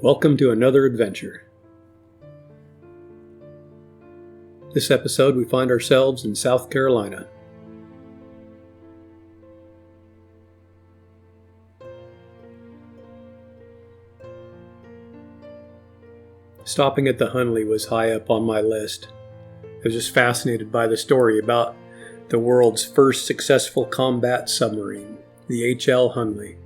Welcome to another adventure. This episode we find ourselves in South Carolina. Stopping at the Hunley was high up on my list. I was just fascinated by the story about the world's first successful combat submarine, the HL Hunley.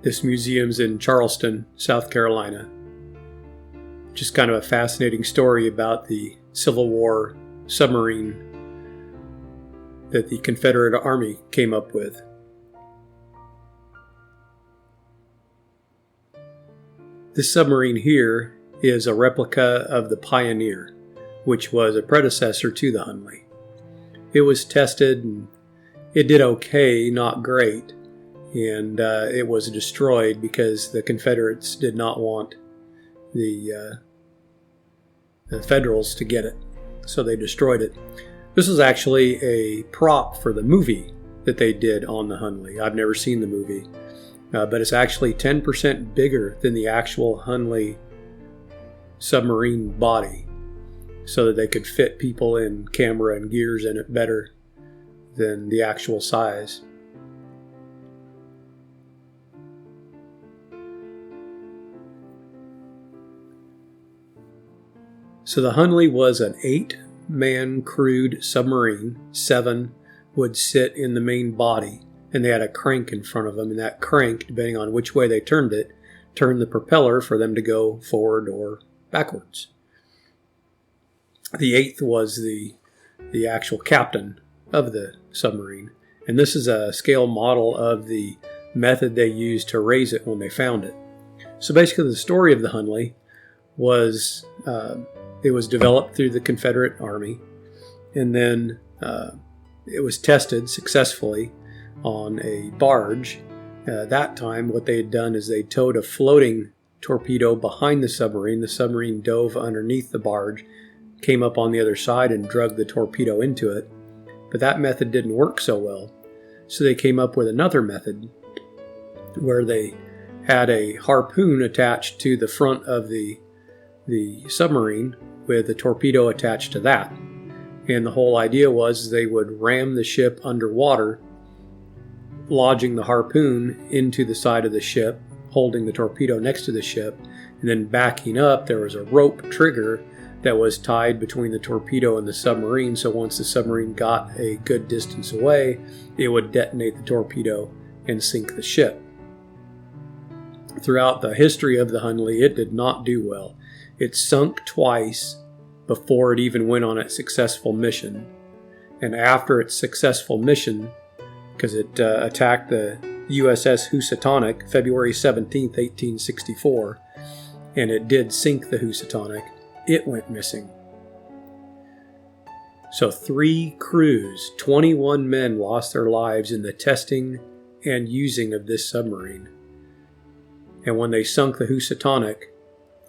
This museum's in Charleston, South Carolina. Just kind of a fascinating story about the Civil War submarine that the Confederate Army came up with. This submarine here is a replica of the Pioneer, which was a predecessor to the Hunley. It was tested and it did okay, not great. And it was destroyed because the Confederates did not want the Federals to get it. So they destroyed it. This is actually a prop for the movie that they did on the Hunley. I've never seen the movie, but it's actually 10% bigger than the actual Hunley submarine body, so that they could fit people in camera and gears in it better than the actual size. So the Hunley was an 8-man crewed submarine. 7 would sit in the main body, and they had a crank in front of them, and that crank, depending on which way they turned it, turned the propeller for them to go forward or backwards. The 8th was the actual captain of the submarine, and this is a scale model of the method they used to raise it when they found it. So basically the story of the Hunley was... it was developed through the Confederate Army, and then it was tested successfully on a barge. That time, what they had done is they towed a floating torpedo behind the submarine. The submarine dove underneath the barge, came up on the other side, and drug the torpedo into it. But that method didn't work so well, so they came up with another method where they had a harpoon attached to the front of the submarine with a torpedo attached to that. And the whole idea was they would ram the ship underwater, lodging the harpoon into the side of the ship, holding the torpedo next to the ship, and then backing up there was a rope trigger that was tied between the torpedo and the submarine, so once the submarine got a good distance away, it would detonate the torpedo and sink the ship. Throughout the history of the Hunley, it did not do well. It sunk twice before it even went on its successful mission. And after its successful mission, because it attacked the USS Housatonic February 17th, 1864, and it did sink the Housatonic, it went missing. So 3 crews, 21 men lost their lives in the testing and using of this submarine. And when they sunk the Housatonic,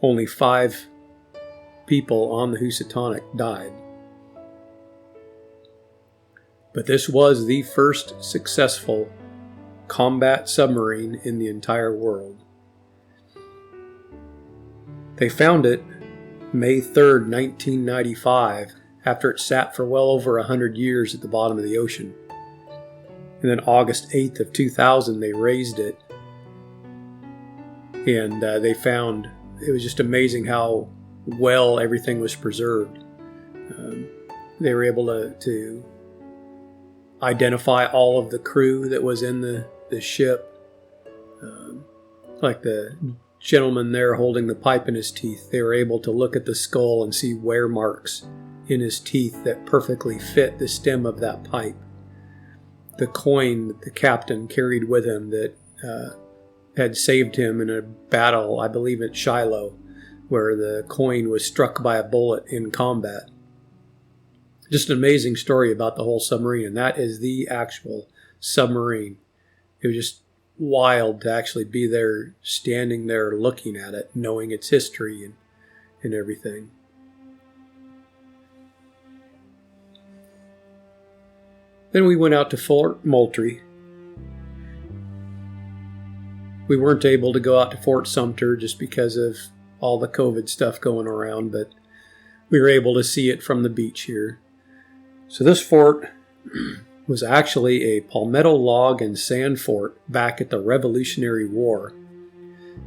only 5 people on the Housatonic died. But this was the first successful combat submarine in the entire world. They found it May 3rd, 1995, after it sat for well over 100 years at the bottom of the ocean. And then August 8th of 2000, they raised it. And they found, it was just amazing how well everything was preserved. They were able to identify all of the crew that was in the ship. Like the gentleman there holding the pipe in his teeth, they were able to look at the skull and see wear marks in his teeth that perfectly fit the stem of that pipe. The coin that the captain carried with him that had saved him in a battle, I believe at Shiloh, where the coin was struck by a bullet in combat. Just an amazing story about the whole submarine, and that is the actual submarine. It was just wild to actually be there, standing there looking at it, knowing its history and everything. Then we went out to Fort Moultrie. We weren't able to go out to Foort Sumpter just because of all the COVID stuff going around, but we were able to see it from the beach here. So this fort was actually a palmetto log and sand fort back at the Revolutionary War.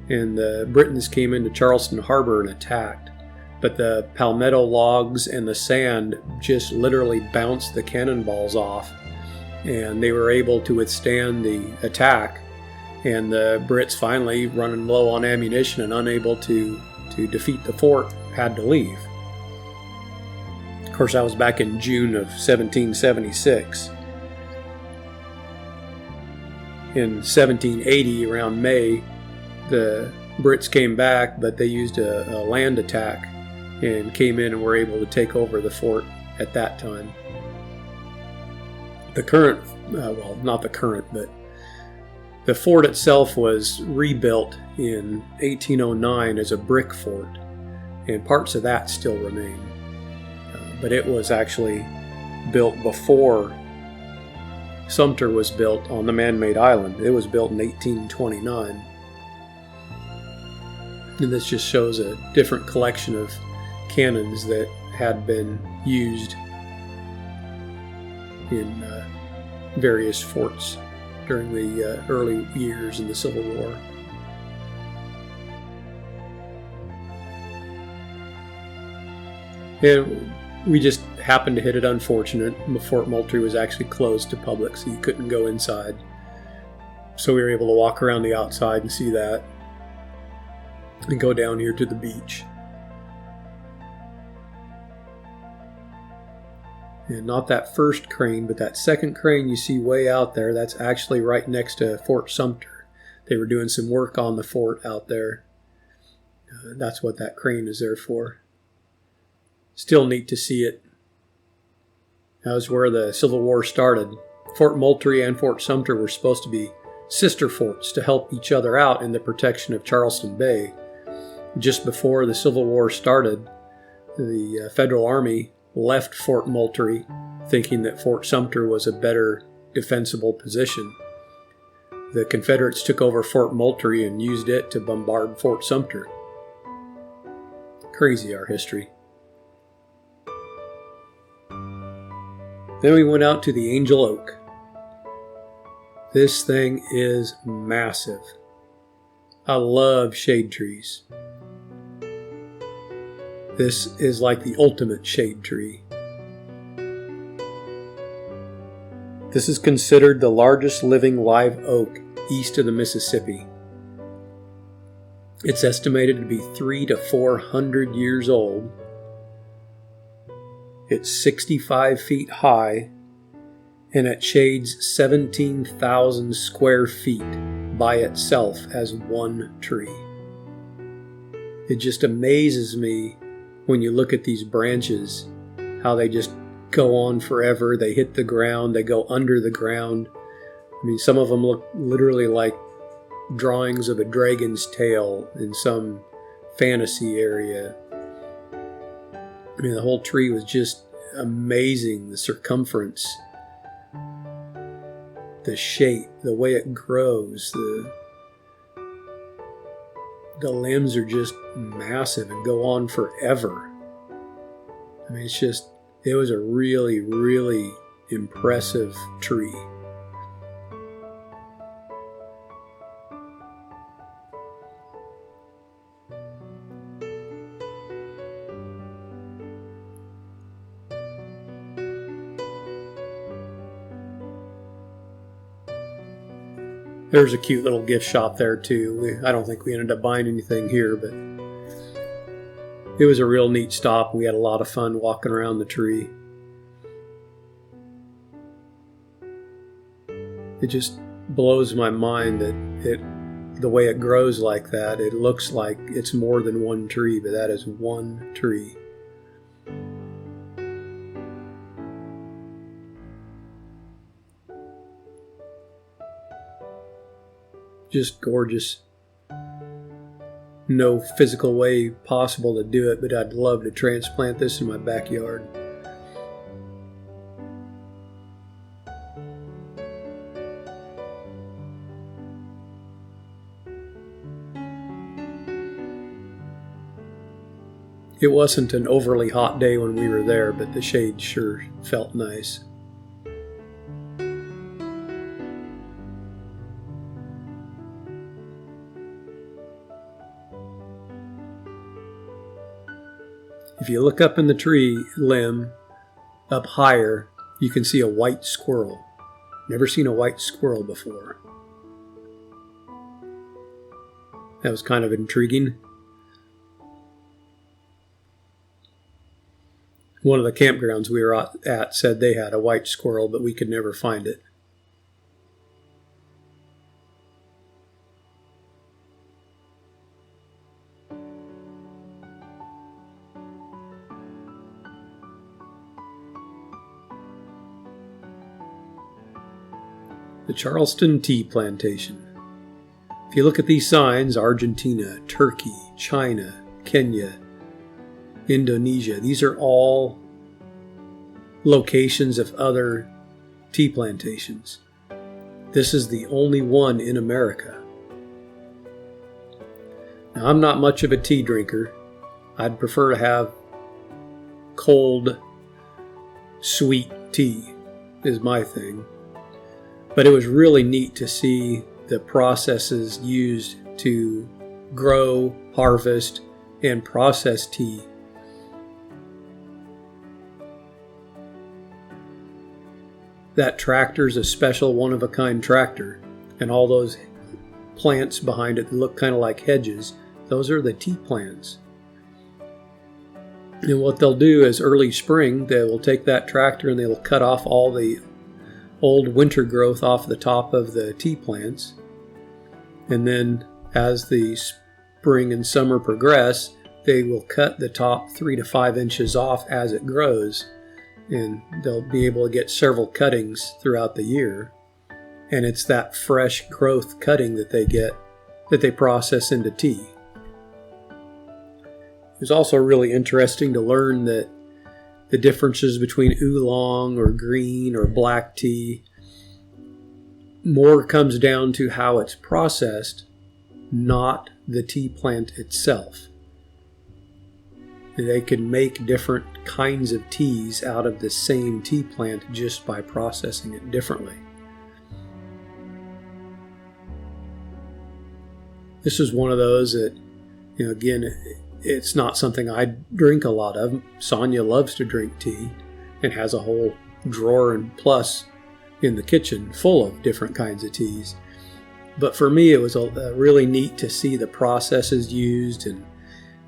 And the Britons came into Charleston Harbor and attacked. But the palmetto logs and the sand just literally bounced the cannonballs off. And they were able to withstand the attack. And the Brits, finally running low on ammunition and unable to defeat the fort, had to leave. Of course, that was back in June of 1776. In 1780, around May, the Brits came back, but they used a land attack and came in and were able to take over the fort at that time. The current, well, not the current, but the fort itself was rebuilt in 1809 as a brick fort, and parts of that still remain. But it was actually built before Sumter was built on the man-made island. It was built in 1829. And this just shows a different collection of cannons that had been used in various forts during the early years in the Civil War. And we just happened to hit it unfortunate. Fort Moultrie was actually closed to public, so you couldn't go inside. So we were able to walk around the outside and see that, and go down here to the beach. And not that first crane, but that second crane you see way out there, that's actually right next to Foort Sumpter. They were doing some work on the fort out there. That's what that crane is there for. Still neat to see it. That was where the Civil War started. Fort Moultrie and Foort Sumpter were supposed to be sister forts to help each other out in the protection of Charleston Bay. Just before the Civil War started, the Federal Army left Fort Moultrie thinking that Foort Sumpter was a better defensible position. The Confederates took over Fort Moultrie and used it to bombard Foort Sumpter. Crazy, our history. Then we went out to the Angel Oak. This thing is massive. I love shade trees. This is like the ultimate shade tree. This is considered the largest living live oak east of the Mississippi. It's estimated to be 300 to 400 years old. It's 65 feet high, and it shades 17,000 square feet by itself as one tree. It just amazes me when you look at these branches, how they just go on forever. They hit the ground, they go under the ground. I mean, some of them look literally like drawings of a dragon's tail in some fantasy area. I mean, the whole tree was just amazing. The circumference, the shape, the way it grows, the limbs are just massive and go on forever. I mean, it was a really, really impressive tree. There's a cute little gift shop there too. I don't think we ended up buying anything here, but it was a real neat stop. We had a lot of fun walking around the tree. It just blows my mind that the way it grows like that, it looks like it's more than one tree, but that is one tree. Just gorgeous. No physical way possible to do it, but I'd love to transplant this in my backyard. It wasn't an overly hot day when we were there, but the shade sure felt nice. If you look up in the tree limb, up higher, you can see a white squirrel. Never seen a white squirrel before. That was kind of intriguing. One of the campgrounds we were at said they had a white squirrel, but we could never find it. The Charleston Tea Plantation. If you look at these signs, Argentina, Turkey, China, Kenya, Indonesia, these are all locations of other tea plantations. This is the only one in America. Now, I'm not much of a tea drinker. I'd prefer to have cold, sweet tea is my thing. But it was really neat to see the processes used to grow, harvest, and process tea. That tractor's a special one-of-a-kind tractor, and all those plants behind it that look kind of like hedges, those are the tea plants. And what they'll do is early spring, they will take that tractor and they'll cut off all the old winter growth off the top of the tea plants. And then as the spring and summer progress, they will cut the top 3 to 5 inches off as it grows. And they'll be able to get several cuttings throughout the year. And it's that fresh growth cutting that they get, that they process into tea. It was also really interesting to learn that the differences between oolong or green or black tea more comes down to how it's processed, not the tea plant itself. They can make different kinds of teas out of the same tea plant just by processing it differently. This is one of those that, again, it's not something I drink a lot of. Sonia loves to drink tea and has a whole drawer and plus in the kitchen full of different kinds of teas. But for me, it was really neat to see the processes used and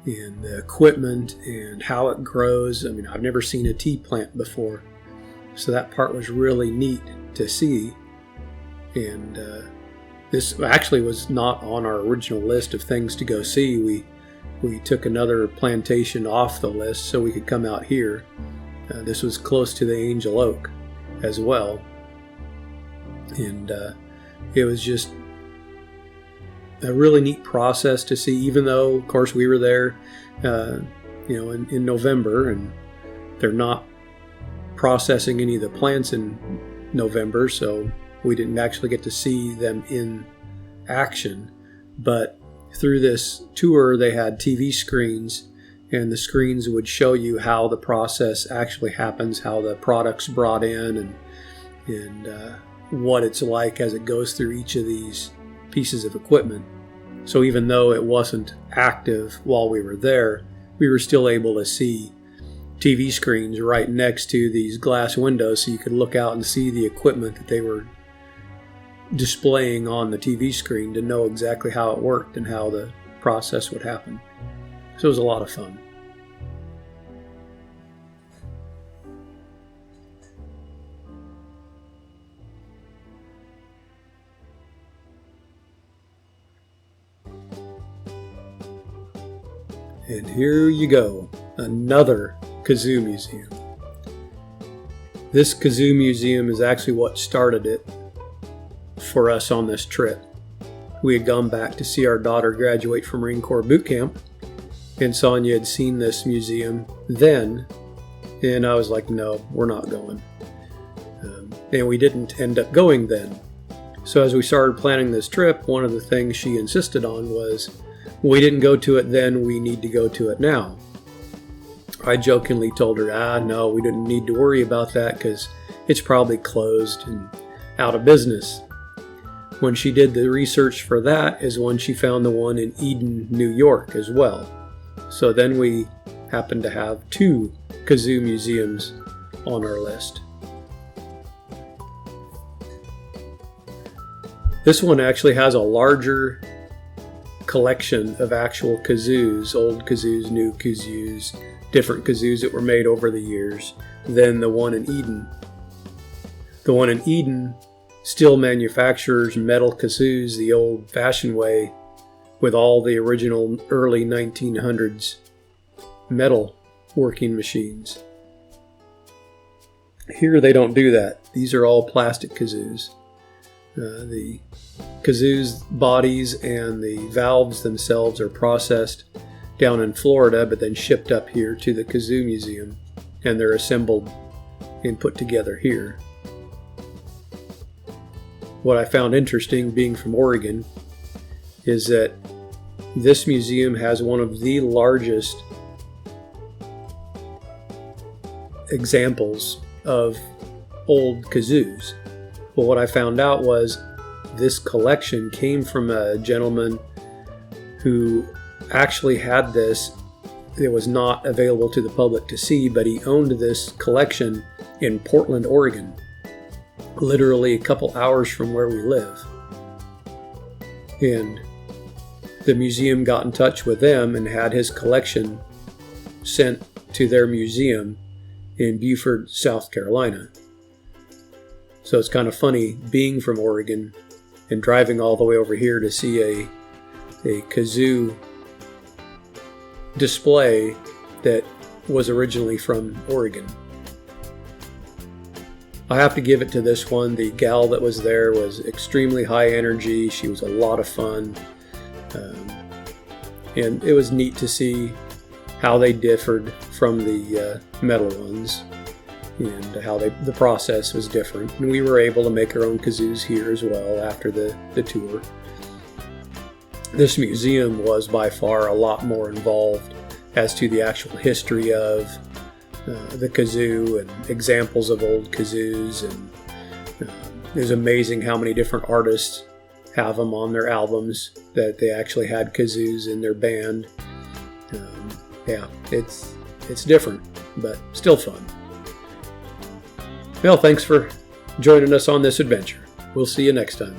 the equipment and how it grows. I mean, I've never seen a tea plant before, so that part was really neat to see. And this actually was not on our original list of things to go see. We took another plantation off the list so we could come out here. This was close to the Angel Oak as well. And it was just a really neat process to see, even though, of course, we were there, in November, and they're not processing any of the plants in November, so we didn't actually get to see them in action. But through this tour, they had TV screens, and the screens would show you how the process actually happens, how the product's brought in, and what it's like as it goes through each of these pieces of equipment. So even though it wasn't active while we were there, we were still able to see TV screens right next to these glass windows, so you could look out and see the equipment that they were displaying on the TV screen to know exactly how it worked and how the process would happen. So it was a lot of fun. And here you go, another Kazoo Museum. This Kazoo Museum is actually what started it for us on this trip. We had gone back to see our daughter graduate from Marine Corps boot camp, and Sonia had seen this museum then, and I was like, no, we're not going. And we didn't end up going then. So as we started planning this trip, one of the things she insisted on was, we didn't go to it then, we need to go to it now. I jokingly told her, no, we didn't need to worry about that because it's probably closed and out of business. When she did the research for that is when she found the one in Eden, New York as well. So then we happened to have 2 Kazoo museums on our list. This one actually has a larger collection of actual kazoos, old kazoos, new kazoos, different kazoos that were made over the years than the one in Eden. The one in Eden still manufactures metal kazoos the old-fashioned way with all the original early 1900s metal working machines. Here they don't do that. These are all plastic kazoos. The kazoo's bodies and the valves themselves are processed down in Florida, but then shipped up here to the Kazoo Museum, and they're assembled and put together here. What I found interesting, being from Oregon, is that this museum has one of the largest examples of old kazoos. Well, what I found out was this collection came from a gentleman who actually had this. It was not available to the public to see, but he owned this collection in Portland, Oregon, literally a couple hours from where we live. And the museum got in touch with them and had his collection sent to their museum in Beaufort, South Carolina. So it's kind of funny being from Oregon and driving all the way over here to see a kazoo display that was originally from Oregon. I have to give it to this one. The gal that was there was extremely high energy. She was a lot of fun. And it was neat to see how they differed from the metal ones, and how the process was different. And we were able to make our own kazoos here as well after the tour. This museum was by far a lot more involved as to the actual history of the kazoo and examples of old kazoos. And it was amazing how many different artists have them on their albums, that they actually had kazoos in their band. Yeah, it's different, but still fun. Well, thanks for joining us on this adventure. We'll see you next time.